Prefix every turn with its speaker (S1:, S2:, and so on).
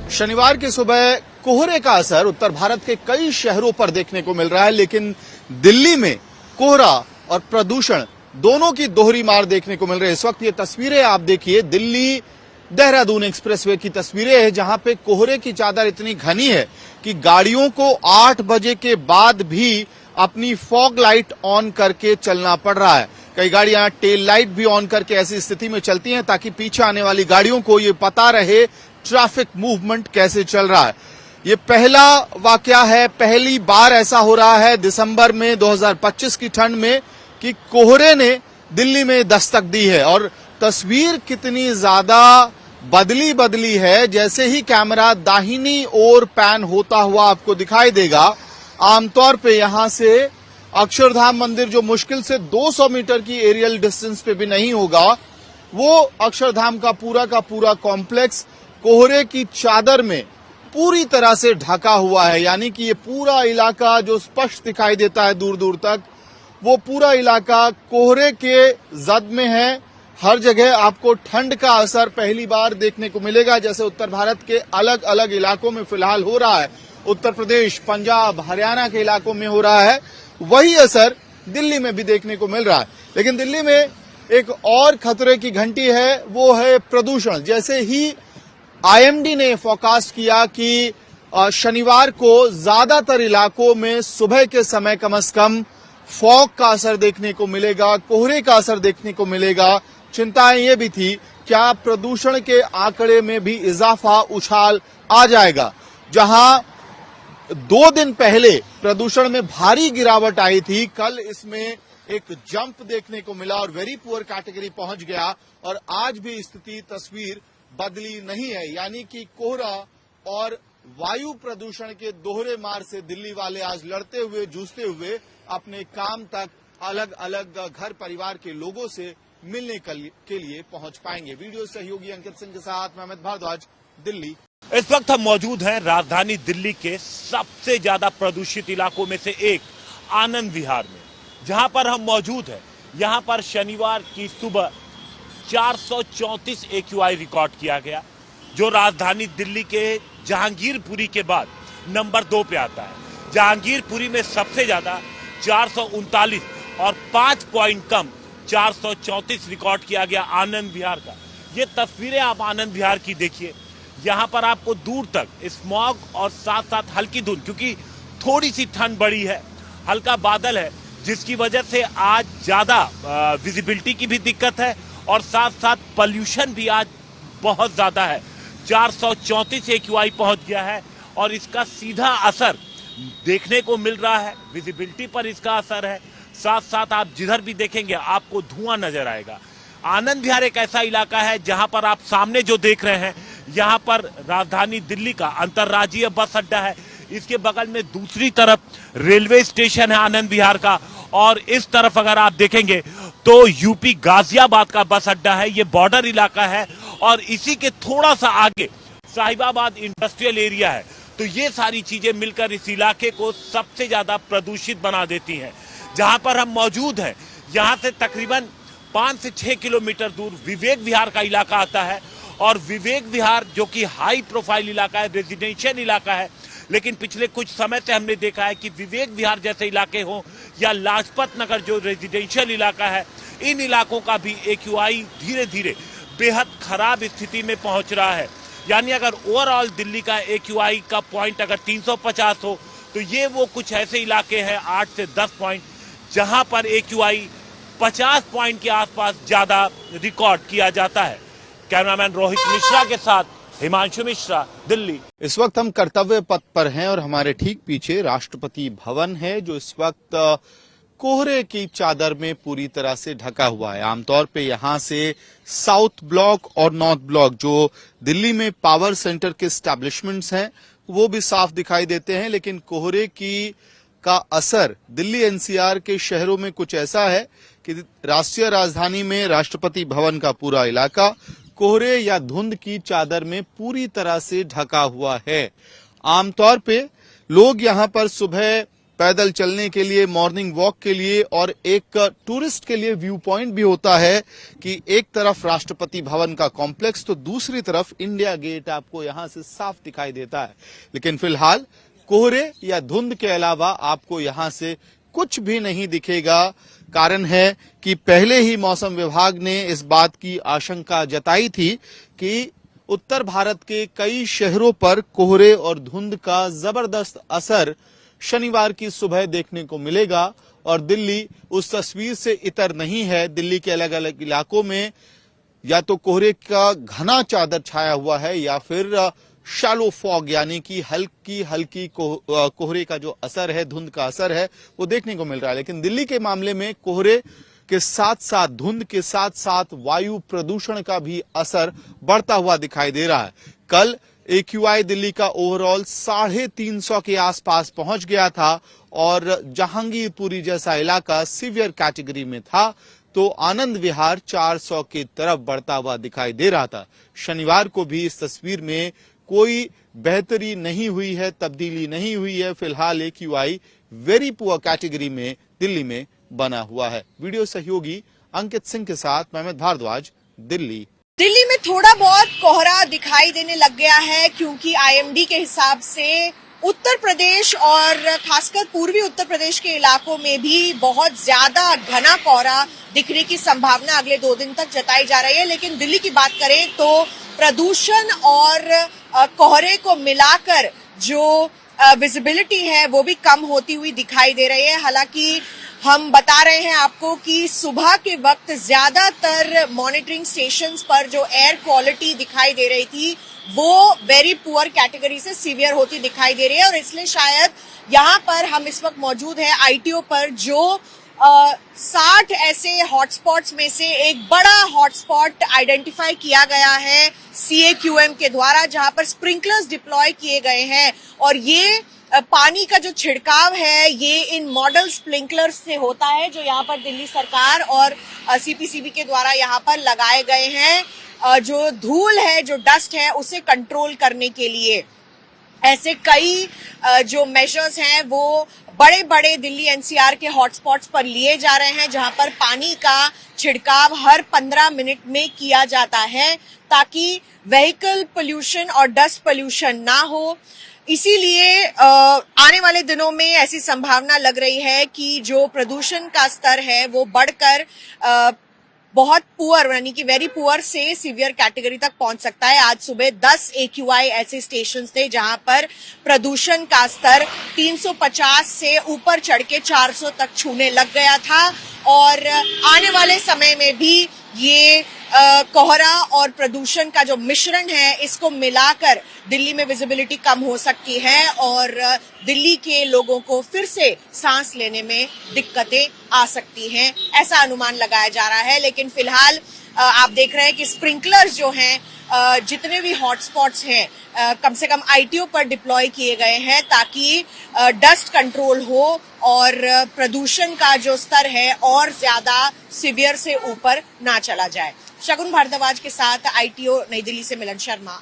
S1: शनिवार की सुबह कोहरे का असर उत्तर भारत के कई शहरों पर देखने को मिल रहा है, लेकिन दिल्ली में कोहरा और प्रदूषण दोनों की दोहरी मार देखने को मिल रही है। इस वक्त ये तस्वीरें आप देखिए, दिल्ली देहरादून एक्सप्रेसवे की तस्वीरें हैं, जहां पे कोहरे की चादर इतनी घनी है कि गाड़ियों को 8 बजे के बाद भी अपनी फॉग लाइट ऑन करके चलना पड़ रहा है। कई गाड़ियां टेल लाइट भी ऑन करके ऐसी स्थिति में चलती हैं ताकि पीछे आने वाली गाड़ियों को ये पता रहे ट्रैफिक मूवमेंट कैसे चल रहा है। ये पहला वाकया है, पहली बार ऐसा हो रहा है दिसंबर में 2025 की ठंड में कि कोहरे ने दिल्ली में दस्तक दी है। और तस्वीर कितनी ज्यादा बदली है, जैसे ही कैमरा दाहिनी ओर पैन होता हुआ आपको दिखाई देगा। आमतौर पे यहां से अक्षरधाम मंदिर जो मुश्किल से 200 मीटर की एरियल डिस्टेंस पे भी नहीं होगा, वो अक्षरधाम का पूरा कॉम्प्लेक्स कोहरे की चादर में पूरी तरह से ढका हुआ है। यानी कि ये पूरा इलाका जो स्पष्ट दिखाई देता है दूर दूर तक, वो पूरा इलाका कोहरे के जद में है। हर जगह आपको ठंड का असर पहली बार देखने को मिलेगा, जैसे उत्तर भारत के अलग अलग इलाकों में फिलहाल हो रहा है। उत्तर प्रदेश, पंजाब, हरियाणा के इलाकों में हो रहा है, वही असर दिल्ली में भी देखने को मिल रहा है। लेकिन दिल्ली में एक और खतरे की घंटी है, वो है प्रदूषण। जैसे ही आईएमडी ने फोरकास्ट किया कि शनिवार को ज्यादातर इलाकों में सुबह के समय कम से कम फॉग का असर देखने को मिलेगा, कोहरे का असर देखने को मिलेगा। चिंताएं ये भी थी, क्या प्रदूषण के आंकड़े में भी इजाफा, उछाल आ जाएगा। जहां 2 दिन पहले प्रदूषण में भारी गिरावट आई थी, कल इसमें एक जंप देखने को मिला और वेरी पुअर कैटेगरी पहुंच गया। और आज भी स्थिति, तस्वीर बदली नहीं है। यानी कि कोहरा और वायु प्रदूषण के दोहरे मार से दिल्ली वाले आज लड़ते हुए, जूझते हुए अपने काम तक अलग अलग घर परिवार के लोगों से मिलने के लिए पहुंच पाएंगे। वीडियो सहयोगी अंकित सिंह के साथ मोहम्मद भारद्वाज, दिल्ली।
S2: इस वक्त हम मौजूद हैं राजधानी दिल्ली के सबसे ज्यादा प्रदूषित इलाकों में से एक आनंद विहार में, जहां पर हम मौजूद हैं। यहां पर शनिवार की सुबह 434 AQI रिकॉर्ड किया गया, जो राजधानी दिल्ली के जहांगीरपुरी के बाद नंबर 2 पे आता है। जहांगीरपुरी में सबसे ज्यादा 439 और 5 पॉइंट कम 434 रिकॉर्ड किया गया आनंद विहार का। ये तस्वीरें आप आनंद विहार की देखिए। यहाँ पर आपको दूर तक स्मॉग और साथ साथ हल्की धुंध, क्योंकि थोड़ी सी ठंड बढ़ी है, हल्का बादल है, जिसकी वजह से आज ज्यादा विजिबिलिटी की भी दिक्कत है और साथ साथ पॉल्यूशन भी आज बहुत ज्यादा है। 434 AQI पहुंच गया है और इसका सीधा असर देखने को मिल रहा है, विजिबिलिटी पर इसका असर है। साथ साथ आप जिधर भी देखेंगे आपको धुआं नजर आएगा। आनंद विहार एक ऐसा इलाका है जहां पर आप सामने जो देख रहे हैं, यहां पर राजधानी दिल्ली का अंतर्राज्यीय बस अड्डा है। इसके बगल में दूसरी तरफ रेलवे स्टेशन है आनंद विहार का, और इस तरफ अगर आप देखेंगे तो यूपी गाजियाबाद का बस अड्डा है। ये बॉर्डर इलाका है और इसी के थोड़ा सा आगे साहिबाबाद इंडस्ट्रियल एरिया है। तो ये सारी चीजें मिलकर इस इलाके को सबसे ज्यादा प्रदूषित बना देती हैं। जहां पर हम मौजूद हैं, यहां से तकरीबन 5 से 6 किलोमीटर दूर विवेक विहार का इलाका आता है। और विवेक विहार जो कि हाई प्रोफाइल इलाका है, रेजिडेंशियल इलाका है, लेकिन पिछले कुछ समय से हमने देखा है कि विवेक विहार जैसे इलाके हो या लाजपत नगर जो रेजिडेंशियल इलाका है, इन इलाकों का भी AQI धीरे धीरे बेहद खराब स्थिति में पहुंच रहा है। यानी अगर ओवरऑल दिल्ली का AQI का पॉइंट अगर 350 हो, तो ये वो कुछ ऐसे इलाके हैं 8 से 10 पॉइंट जहां पर AQI 50 पॉइंट के आसपास ज्यादा रिकॉर्ड किया जाता है। कैमरामैन रोहित मिश्रा के साथ हिमांशु मिश्रा, दिल्ली।
S1: इस वक्त हम कर्तव्य पथ पर हैं और हमारे ठीक पीछे राष्ट्रपति भवन है, जो इस वक्त कोहरे की चादर में पूरी तरह से ढका हुआ है। आमतौर पे यहां से साउथ ब्लॉक और नॉर्थ ब्लॉक, जो दिल्ली में पावर सेंटर के एस्टैब्लिशमेंट्स हैं, वो भी साफ दिखाई देते हैं। लेकिन कोहरे का असर दिल्ली NCR के शहरों में कुछ ऐसा है कि राष्ट्रीय राजधानी में राष्ट्रपति भवन का पूरा इलाका कोहरे या धुंध की चादर में पूरी तरह से ढका हुआ है। आमतौर पे लोग यहां पर सुबह पैदल चलने के लिए, मॉर्निंग वॉक के लिए और एक टूरिस्ट के लिए व्यू पॉइंट भी होता है कि एक तरफ राष्ट्रपति भवन का कॉम्प्लेक्स तो दूसरी तरफ इंडिया गेट आपको यहां से साफ दिखाई देता है। लेकिन फिलहाल कोहरे या धुंध के अलावा आपको यहां से कुछ भी नहीं दिखेगा। कारण है कि पहले ही मौसम विभाग ने इस बात की आशंका जताई थी कि उत्तर भारत के कई शहरों पर कोहरे और धुंध का जबरदस्त असर शनिवार की सुबह देखने को मिलेगा और दिल्ली उस तस्वीर से इतर नहीं है। दिल्ली के अलग अलग इलाकों में या तो कोहरे का घना चादर छाया हुआ है या फिर शैलो फॉग यानी कि हल्की हल्की कोहरे का जो असर है, धुंध का असर है, वो देखने को मिल रहा है। लेकिन दिल्ली के मामले में कोहरे के साथ साथ धुंध के साथ साथ वायु प्रदूषण का भी असर बढ़ता हुआ दिखाई दे रहा है। कल AQI दिल्ली का ओवरऑल 350 के आसपास पहुंच गया था और जहांगीरपुरी जैसा इलाका सीवियर कैटेगरी में था तो आनंद विहार 400 की तरफ बढ़ता हुआ दिखाई दे रहा था। शनिवार को भी इस तस्वीर में कोई बेहतरी नहीं हुई है, तब्दीली नहीं हुई है। फिलहाल AQI वेरी पुअर कैटेगरी में दिल्ली में बना हुआ है। वीडियो सहयोगी अंकित सिंह के साथ महमद भारद्वाज, दिल्ली।
S3: दिल्ली में थोड़ा बहुत कोहरा दिखाई देने लग गया है क्योंकि IMD के हिसाब से उत्तर प्रदेश और खासकर पूर्वी उत्तर प्रदेश के इलाकों में भी बहुत ज्यादा घना कोहरा दिखने की संभावना अगले 2 दिन तक जताई जा रही है। लेकिन दिल्ली की बात करें तो प्रदूषण और कोहरे को मिलाकर जो विजिबिलिटी है वो भी कम होती हुई दिखाई दे रही है। हालांकि हम बता रहे हैं आपको कि सुबह के वक्त ज्यादातर मॉनिटरिंग स्टेशंस पर जो एयर क्वालिटी दिखाई दे रही थी वो वेरी पुअर कैटेगरी से सीवियर होती दिखाई दे रही है और इसलिए शायद यहाँ पर हम इस वक्त मौजूद हैं ITO पर जो 60 ऐसे हॉटस्पॉट्स में से एक बड़ा हॉटस्पॉट आइडेंटिफाई किया गया है CAQM के द्वारा, जहां पर स्प्रिंकलर्स डिप्लॉय किए गए हैं और ये पानी का जो छिड़काव है ये इन मॉडल स्प्रिंकलर्स से होता है जो यहाँ पर दिल्ली सरकार और CPCB के द्वारा यहाँ पर लगाए गए हैं जो धूल है, जो डस्ट है, उसे कंट्रोल करने के लिए। ऐसे कई जो मेजर्स हैं वो बड़े बड़े दिल्ली NCR के हॉटस्पॉट्स पर लिए जा रहे हैं जहां पर पानी का छिड़काव हर 15 मिनट में किया जाता है ताकि व्हीकल पोल्यूशन और डस्ट पोल्यूशन ना हो। इसीलिए आने वाले दिनों में ऐसी संभावना लग रही है कि जो प्रदूषण का स्तर है वो बढ़कर बहुत पुअर यानी कि वेरी पुअर से सीवियर कैटेगरी तक पहुंच सकता है। आज सुबह 10 AQI ऐसे स्टेशन थे जहां पर प्रदूषण का स्तर 350 से ऊपर चढ़ के 400 तक छूने लग गया था और आने वाले समय में भी ये कोहरा और प्रदूषण का जो मिश्रण है इसको मिलाकर दिल्ली में विजिबिलिटी कम हो सकती है और दिल्ली के लोगों को फिर से सांस लेने में दिक्कतें आ सकती हैं, ऐसा अनुमान लगाया जा रहा है। लेकिन फिलहाल आप देख रहे हैं कि स्प्रिंकलर्स जो हैं जितने भी हॉटस्पॉट्स हैं कम से कम ITO पर डिप्लॉय किए गए हैं ताकि डस्ट कंट्रोल हो और प्रदूषण का जो स्तर है और ज्यादा सीवियर से ऊपर ना चला जाए। शगुन भारद्वाज के साथ ITO नई दिल्ली से मिलन शर्मा।